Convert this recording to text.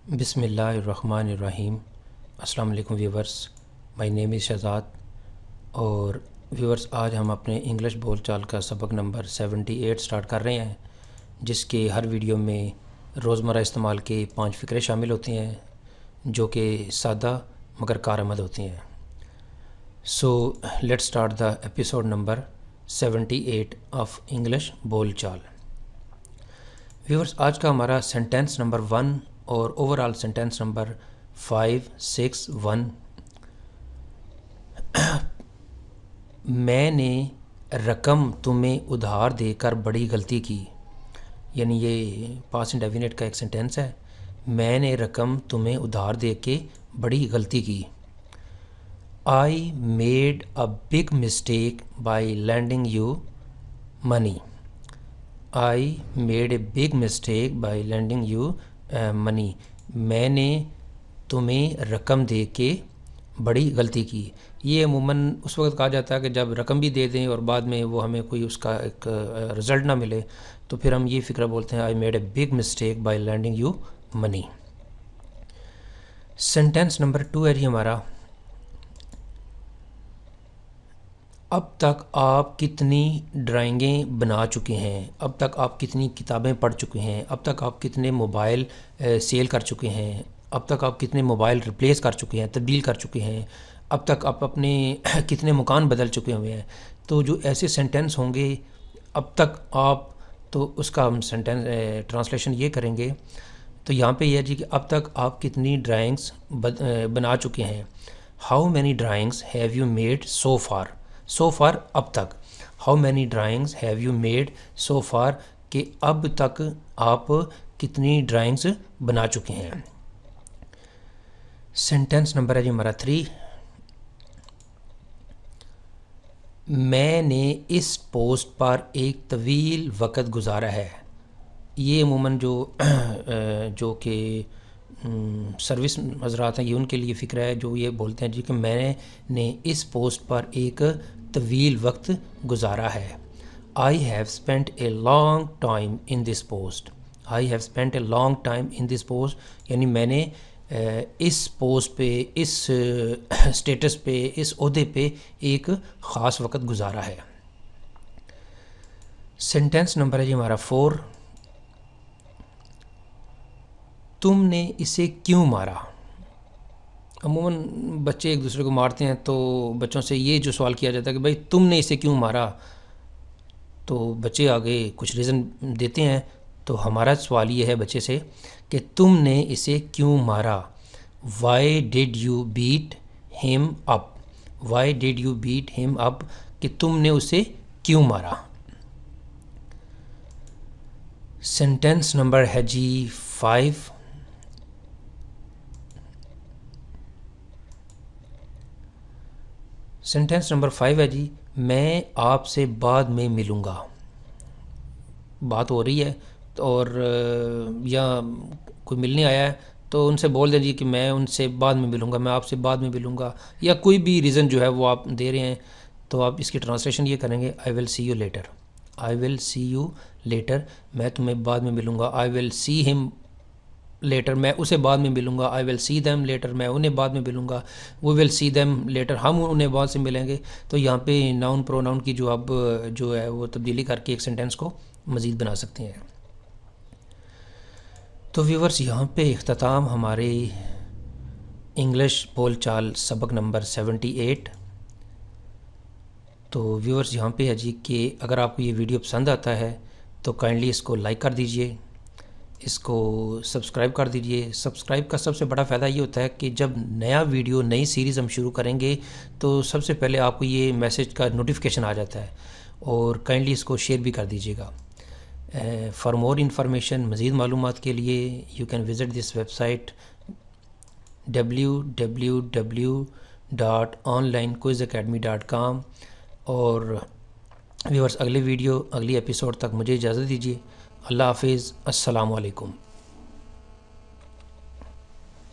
بسم اللہ الرحمن الرحیم۔ السلام علیکم ویورز، مائی نیم از شہزاد۔ اور ویورز، آج ہم اپنے انگلش بول چال کا سبق نمبر 78 سٹارٹ کر رہے ہیں، جس کے ہر ویڈیو میں روزمرہ استعمال کے 5 فقرے شامل ہوتے ہیں جو کہ سادہ مگر کارآمد ہوتی ہیں۔ So let start the episode number 78 of English بول چال۔ ویورز، آج کا ہمارا سینٹینس نمبر 1 اور اوور آل سینٹینس نمبر 5، 6، 1۔ میں نے رقم تمہیں ادھار دے کر بڑی غلطی کی، یعنی یہ پاسٹ انڈیفینٹ کا ایک سینٹینس ہے۔ میں نے رقم تمہیں ادھار دے کے بڑی غلطی کی۔ I made a big mistake by lending you money. I made a big mistake by lending you money. میں نے تمہیں رقم دے کے بڑی غلطی کی۔ یہ عموماً اس وقت کہا جاتا ہے کہ جب رقم بھی دے دیں اور بعد میں وہ ہمیں کوئی اس کا ایک رزلٹ نہ ملے، تو پھر ہم یہ فکرہ بولتے ہیں I made a big mistake by lending you money. Sentence number 2 ہے جی ہمارا، اب تک آپ کتنی ڈرائنگیں بنا چکے ہیں، اب تک آپ کتنی کتابیں پڑھ چکے ہیں، اب تک آپ کتنے موبائل سیل کر چکے ہیں، اب تک آپ کتنے موبائل ریپلیس کر چکے ہیں، تبدیل کر چکے ہیں، اب تک آپ اپنے کتنے مکان بدل چکے ہوئے ہیں۔ تو جو ایسے سینٹینس ہوں گے اب تک آپ، تو اس کا ہم سینٹینس ٹرانسلیشن یہ کریں گے۔ تو یہاں پہ یہ ہے جی کہ اب تک آپ کتنی ڈرائنگس بنا چکے ہیں۔ How many drawings have you made so for. So for اب تک، how many drawings have you made so for, کہ اب تک آپ کتنی ڈرائنگس بنا چکے ہیں۔ سینٹینس نمبر ہے جی ہمارا 3، میں نے اس پوسٹ پر ایک طویل وقت گزارا ہے۔ یہ عموماً جو کہ سروس حضرات ہیں، یہ ان کے لیے فکر ہے جو یہ بولتے ہیں جی کہ میں نے اس پوسٹ پر ایک طویل وقت گزارا ہے۔ I have spent a long time in this post. I have spent a long time in this post, یعنی میں نے اس پوسٹ پہ، اس اسٹیٹس پہ، اس عہدے پہ ایک خاص وقت گزارا ہے۔ سینٹینس نمبر ہے جی ہمارا 4، تم نے اسے کیوں مارا۔ عموماً بچے ایک دوسرے کو مارتے ہیں تو بچوں سے یہ جو سوال کیا جاتا ہے کہ بھائی تم نے اسے کیوں مارا، تو بچے آگے کچھ ریزن دیتے ہیں۔ تو ہمارا سوال یہ ہے بچے سے کہ تم نے اسے کیوں مارا۔ Why did you beat him up. Why did you beat him up, کہ تم نے اسے کیوں مارا۔ سینٹینس نمبر ہے جی 5، سینٹینس نمبر 5 ہے جی، میں آپ سے بعد میں ملوں گا۔ بات ہو رہی ہے اور یا کوئی ملنے آیا ہے تو ان سے بول دیں جی کہ میں ان سے بعد میں ملوں گا، میں آپ سے بعد میں ملوں گا، یا کوئی بھی ریزن جو ہے وہ آپ دے رہے ہیں، تو آپ اس کی ٹرانسلیشن یہ کریں گے I will see you later. I will see you later, میں تمہیں بعد میں ملوں گا۔ آئی ول سی ہم لیٹر، میں اسے بعد میں ملوں گا۔ آئی ول سی دیم لیٹر، میں انہیں بعد میں ملوں گا۔ وی ول سی دیم لیٹر، ہم انہیں بعد سے ملیں گے۔ تو یہاں پہ ناؤن پروناؤن کی جو اب جو ہے وہ تبدیلی کر کے ایک سینٹینس کو مزید بنا سکتے ہیں۔ تو ویورز، یہاں پہ اختتام ہمارے انگلش بول چال سبق نمبر 78۔ تو ویورز، یہاں پہ ہے جی کہ اگر آپ کو یہ ویڈیو پسند آتا ہے تو کائنڈلی اس کو لائک کر دیجئے، اس کو سبسکرائب کر دیجئے۔ سبسکرائب کا سب سے بڑا فائدہ یہ ہوتا ہے کہ جب نیا ویڈیو، نئی سیریز ہم شروع کریں گے تو سب سے پہلے آپ کو یہ میسج کا نوٹیفیکیشن آ جاتا ہے، اور کائنڈلی اس کو شیئر بھی کر دیجیے گا۔ فار مور انفارمیشن، مزید معلومات کے لیے you can visit this website www.onlinequizacademy.com۔ اور ویورز، اگلے ویڈیو، اگلی ایپیسوڈ تک مجھے اجازت دیجیے۔ اللہ حافظ، السلام علیکم۔